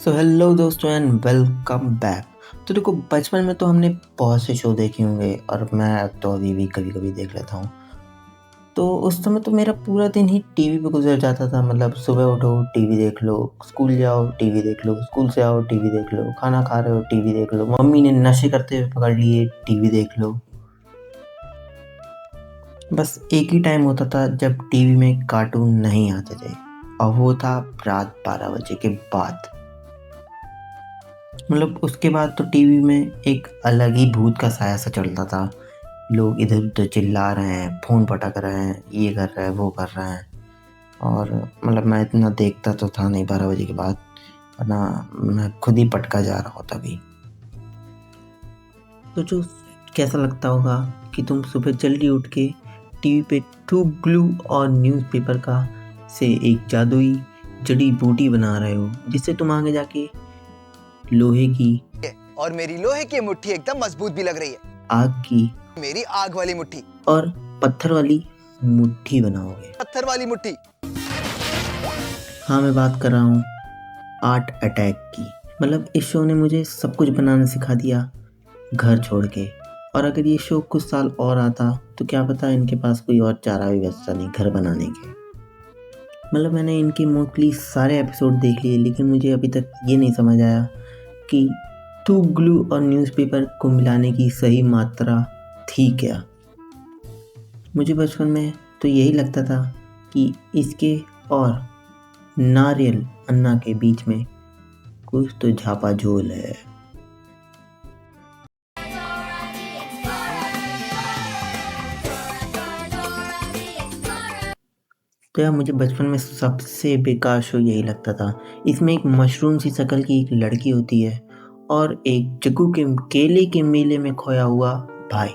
So hello दोस्तों and welcome back. तो देखो, बचपन में तो हमने बहुत से शो देखे होंगे और मैं तो अभी भी कभी कभी देख लेता हूँ। तो उस समय तो मेरा पूरा दिन ही टीवी पे गुजर जाता था। मतलब सुबह उठो टीवी देख लो, स्कूल जाओ टीवी देख लो, स्कूल से आओ टीवी देख लो, खाना खा रहे हो टीवी देख लो, मम्मी ने नशे करते हुए पकड़ लिए टीवी देख लो। बस एक ही टाइम होता था जब टीवी में कार्टून नहीं आते थे, और वो था रात 12 बजे के बाद। मतलब उसके बाद तो टीवी में एक अलग ही भूत का साया सा चलता था। लोग इधर उधर चिल्ला रहे हैं, फ़ोन पटक रहे हैं, ये कर रहे हैं, वो कर रहे हैं। और मतलब मैं इतना देखता तो था नहीं 12 बजे के बाद, वरना मैं खुद ही पटका जा रहा होता भी। तो जो कैसा लगता होगा कि तुम सुबह जल्दी उठ के टीवी पे टू ग्लू और न्यूज़पेपर का से एक जादुई जड़ी बूटी बना रहे हो, जिससे तुम आगे जाके लोहे की और मेरी लोहे की मुट्ठी एकदम मजबूत भी लग रही है। आग की मेरी आग वाली मुट्ठी और पत्थर वाली मुट्ठी बनाओगे। पत्थर वाली मुट्ठी। हाँ, मैं बात कर रहा हूँ आर्ट अटैक की। मतलब इस शो ने मुझे सब कुछ बनाना सिखा दिया, घर छोड़ के। और अगर ये शो कुछ साल और आता तो क्या पता इनके पास कोई और चारा भी बचता नहीं घर बनाने के। मतलब मैंने इनके मोस्टली सारे एपिसोड देख लिए, लेकिन मुझे अभी तक ये नहीं समझ आया कि टू ग्लू और न्यूज़पेपर को मिलाने की सही मात्रा थी क्या। मुझे बचपन में तो यही लगता था कि इसके और नारियल अन्ना के बीच में कुछ तो झापा झोल है। तो यार, मुझे बचपन में सबसे बेकार शो यही लगता था। इसमें एक मशरूम सी शक्ल की एक लड़की होती है और एक जग्गू के केले के मेले में खोया हुआ भाई।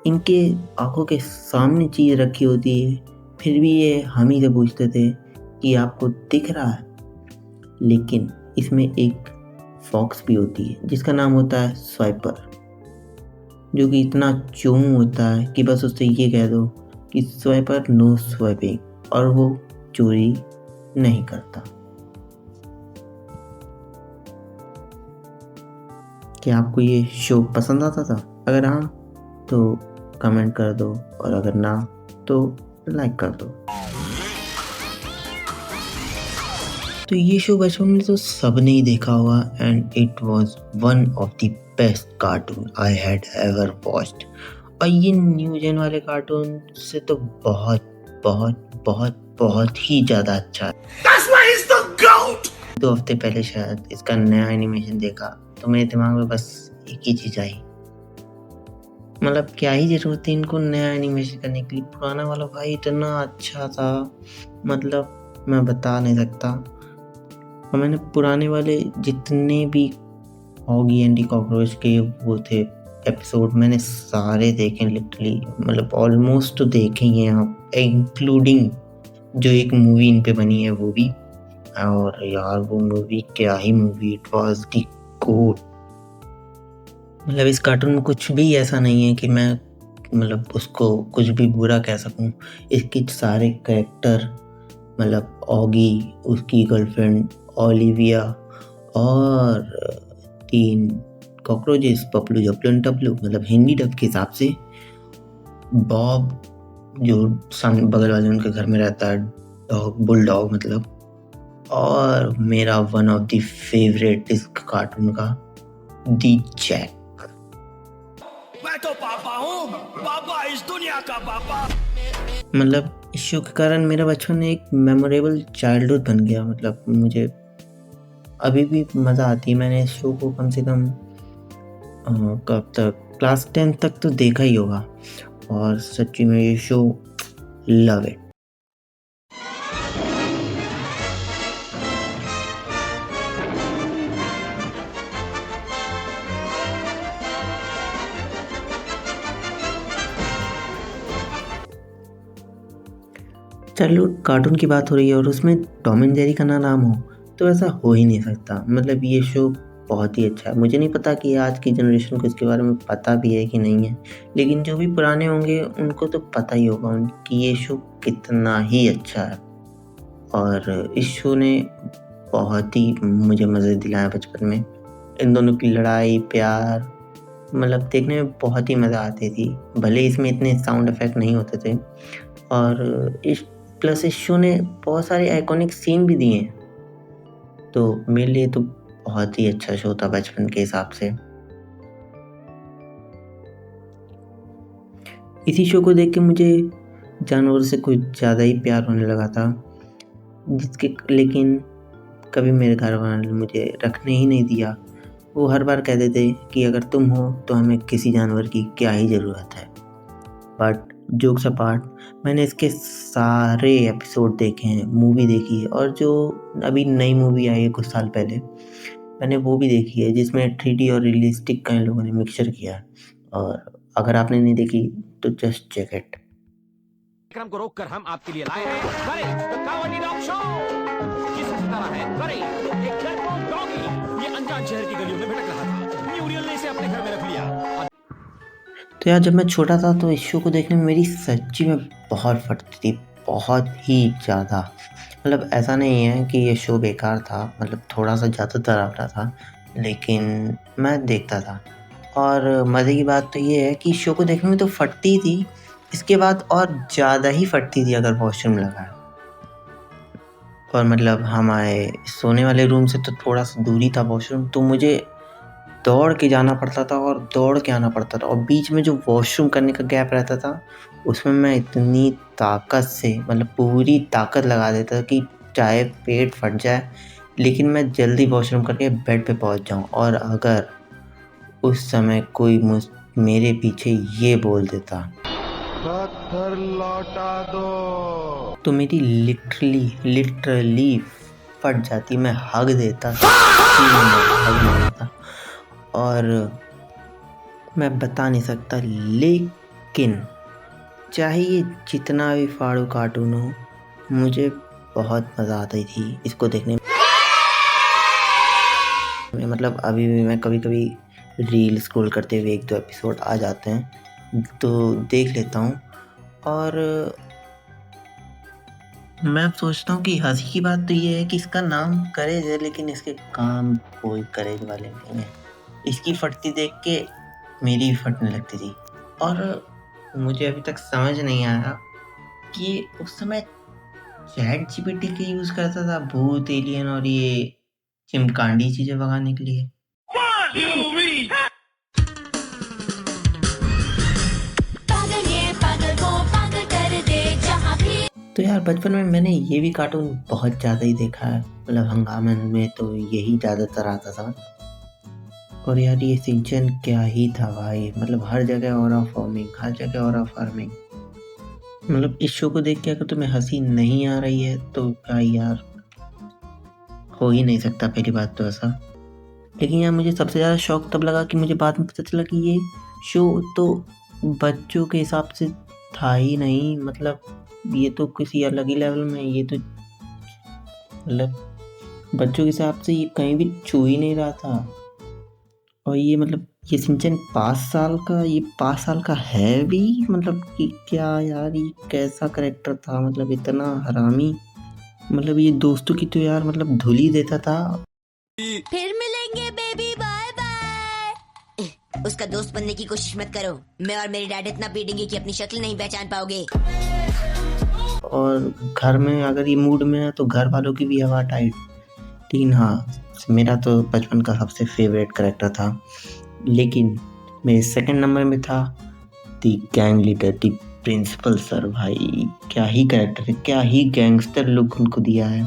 इनके आंखों के सामने चीज रखी होती है, फिर भी ये हम ही से पूछते थे कि आपको दिख रहा है। लेकिन इसमें एक फॉक्स भी होती है जिसका नाम होता है स्वाइपर, जो कि इतना चोमू होता है कि बस उससे ये कह दो कि स्वाइपर नो स्वाइपिंग, और वो चोरी नहीं करता। क्या आपको ये शो पसंद आता था? अगर हाँ तो कमेंट कर दो, और अगर ना तो लाइक कर दो। तो ये शो बचपन में तो सबने ही देखा होगा, and it was one of the best cartoon I had ever watched. और ये न्यू जेन वाले कार्टून से तो बहुत बहुत बहुत बहुत ही ज़्यादा अच्छा है। 2 हफ्ते पहले शायद इसका नया एनिमेशन देखा तो मेरे दिमाग में बस एक ही चीज़ आई, मतलब क्या ही जरूरत थी इनको नया एनिमेशन करने के लिए। पुराना वाला भाई इतना अच्छा था, मतलब मैं बता नहीं सकता। और मैंने पुराने वाले जितने भी ऑगी एंडी कॉकरोच के वो थे एपिसोड, मैंने सारे देखे लिटरली, मतलब ऑलमोस्ट तो देखे ही हैं आप, इंक्लूडिंग जो एक मूवी इन पे बनी है वो भी। और यार वो मूवी क्या ही मूवी, इट वाज द गोट। मतलब इस कार्टून में कुछ भी ऐसा नहीं है कि मैं मतलब उसको कुछ भी बुरा कह सकूं। इसके सारे कैरेक्टर, मतलब ऑगी, उसकी गर्लफ्रेंड ओलिविया, और 3 कॉकरोचेस पपलू जपलू टपलू, मतलब हिंदी डब के हिसाब से बॉब जो सामने बगल वाले उनके घर में रहता है, डॉग बुलडॉग मतलब। और मेरा वन ऑफ द फेवरेट इस कार्टून का दी जैक। मैं तो पापा हूँ, पापा इस दुनिया का पापा। मतलब इस शो के कारण मेरा बचपन एक मेमोरेबल चाइल्डहुड बन गया। मतलब मुझे अभी भी मज़ा आती है। मैंने इस शो को कम से कम कब तक, क्लास 10 तक तो देखा ही होगा, और सच्ची में ये शो लव इट। चलो, कार्टून की बात हो रही है और उसमें टॉम एंड जेरी का ना नाम हो तो ऐसा हो ही नहीं सकता। मतलब ये शो बहुत ही अच्छा है। मुझे नहीं पता कि आज की जनरेशन को इसके बारे में पता भी है कि नहीं है, लेकिन जो भी पुराने होंगे उनको तो पता ही होगा कि ये शो कितना ही अच्छा है। और इस शो ने बहुत ही मुझे मज़े दिलाया बचपन में। इन दोनों की लड़ाई, प्यार मतलब देखने में बहुत ही मज़ा आती थी। भले इसमें इतने साउंड इफ़ेक्ट नहीं होते थे और इस शो ने बहुत सारे आइकॉनिक सीन भी दिए हैं। तो मेरे लिए तो बहुत ही अच्छा शो था बचपन के हिसाब से। इसी शो को देख के मुझे जानवरों से कुछ ज़्यादा ही प्यार होने लगा था, लेकिन कभी मेरे घर वाले मुझे रखने ही नहीं दिया। वो हर बार कहते थे कि अगर तुम हो तो हमें किसी जानवर की क्या ही ज़रूरत है। बट जोक्स अपार्ट, मैंने इसके सारे एपिसोड देखे हैं, मूवी देखी है और जो अभी नई मूवी आई है कुछ साल पहले, मैंने वो भी देखी है जिसमें 3D और रियलिस्टिक का इन लोगों ने मिक्सचर किया है। और अगर आपने नहीं देखी तो जस्ट चेक इट। कार्यक्रम को रोककर हम आपके लिए लाए हैं गरे द कावनी डॉग शो। किस तरह है गरे, एक डरपोक डॉगी। ये अनजान शहर की गलियों में भटक रहा था। म्यूरियल ने इसे अपने घर में रख लिया। तो यार, जब मैं छोटा था तो इस शो को देखने में मेरी सच्ची में बहुत फटती थी, बहुत ही ज़्यादा। मतलब ऐसा नहीं है कि ये शो बेकार था, मतलब थोड़ा सा ज़्यादा डरावना था, लेकिन मैं देखता था। और मज़े की बात तो ये है कि शो को देखने में तो फटती थी, इसके बाद और ज़्यादा ही फटती थी अगर वॉशरूम लगा है। और मतलब हमारे सोने वाले रूम से तो थोड़ा सा दूरी था वॉशरूम, तो मुझे दौड़ के जाना पड़ता था और दौड़ के आना पड़ता था। और बीच में जो वॉशरूम करने का गैप रहता था, उसमें मैं इतनी ताकत से, मतलब पूरी ताकत लगा देता था कि चाहे पेट फट जाए, लेकिन मैं जल्दी वॉशरूम करके बेड पे पहुंच जाऊं। और अगर उस समय कोई मेरे पीछे ये बोल देता पत्थर लौटा दो, तो मेरी लिटरली फट जाती। मैं हग देता, सच्ची में मैं हग मारता था। और मैं बता नहीं सकता, लेकिन चाहे ये जितना भी फाड़ू कार्टून हो, मुझे बहुत मज़ा आती थी इसको देखने में। मतलब अभी भी मैं कभी कभी रील स्क्रॉल करते हुए 1-2 एपिसोड आ जाते हैं तो देख लेता हूँ। और मैं सोचता हूँ कि हंसी की बात तो ये है कि इसका नाम करेज है, लेकिन इसके काम कोई करेज वाले नहीं है। इसकी फटती देख के मेरी फटने लगती थी। और मुझे अभी तक समझ नहीं आया कि उस समय चैट जीपीटी के यूज़ करता था भूत, एलियन और ये चिमकांडी चीज़ें भगाने के लिए। तो यार, बचपन में मैंने ये भी कार्टून बहुत ज़्यादा ही देखा है। मतलब हंगामा में तो यही ज़्यादातर आता था। और यार, ये सिंचन क्या ही था भाई, मतलब हर जगह ऑरा फार्मिंग, हर जगह ऑरा फार्मिंग। मतलब इस शो को देख के अगर तुम्हें हंसी नहीं आ रही है तो क्या यार, हो ही नहीं सकता पहली बात तो ऐसा। लेकिन यार, मुझे सबसे ज़्यादा शौक तब लगा कि मुझे बाद में पता चला कि ये शो तो बच्चों के हिसाब से था ही नहीं। मतलब ये तो किसी अलग ही लेवल में, ये तो मतलब बच्चों के हिसाब से ये कहीं भी छू ही नहीं रहा था। और ये मतलब ये सिंचन 5 साल का है भी। मतलब कि क्या यार, ये कैसा करेक्टर था, मतलब इतना हरामी। मतलब ये दोस्तों की तो यार मतलब धुल ही देता था। फिर मिलेंगे बेबी, बाय बाय। उसका दोस्त बनने की कोशिश मत करो, मैं और मेरी डैड इतना पीटेंगे कि अपनी शक्ल नहीं पहचान पाओगे। और घर में अगर ये मूड में है तो घर वालों की भी हवा टाइट। लेकिन हाँ, मेरा तो बचपन का सबसे फेवरेट करेक्टर था। लेकिन मेरे सेकंड नंबर में था the gang leader, the principal sir. भाई क्या ही करेक्टर है, क्या ही गैंगस्टर लुक उनको दिया है।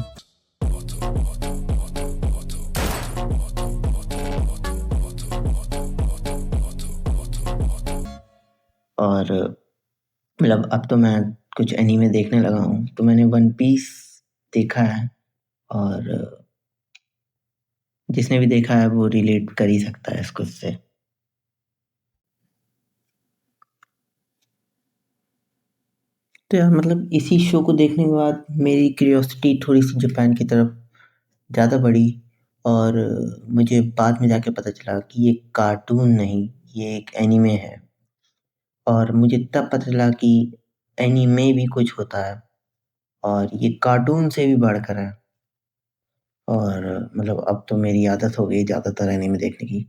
और मतलब अब तो मैं कुछ एनीमे देखने लगा हूँ, तो मैंने वन पीस देखा है। और जिसने भी देखा है वो रिलेट कर ही सकता है इसको उससे। तो यार मतलब इसी शो को देखने के बाद मेरी क्यूरियोसिटी थोड़ी सी जापान की तरफ ज़्यादा बढ़ी। और मुझे बाद में जाके पता चला कि ये कार्टून नहीं, ये एक एनीमे है। और मुझे तब पता चला कि एनीमे भी कुछ होता है। और ये कार्टून से भी बढ़कर है। और मतलब अब तो मेरी आदत हो गई ज़्यादातर एनीमे देखने की।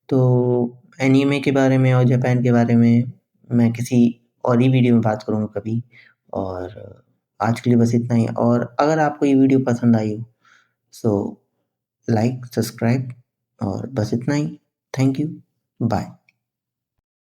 तो एनीमे के बारे में और जापान के बारे में मैं किसी और ही वीडियो में बात करूँगा कभी। और आज के लिए बस इतना ही। और अगर आपको ये वीडियो पसंद आई हो सो लाइक, सब्सक्राइब और बस इतना ही। Thank you, bye.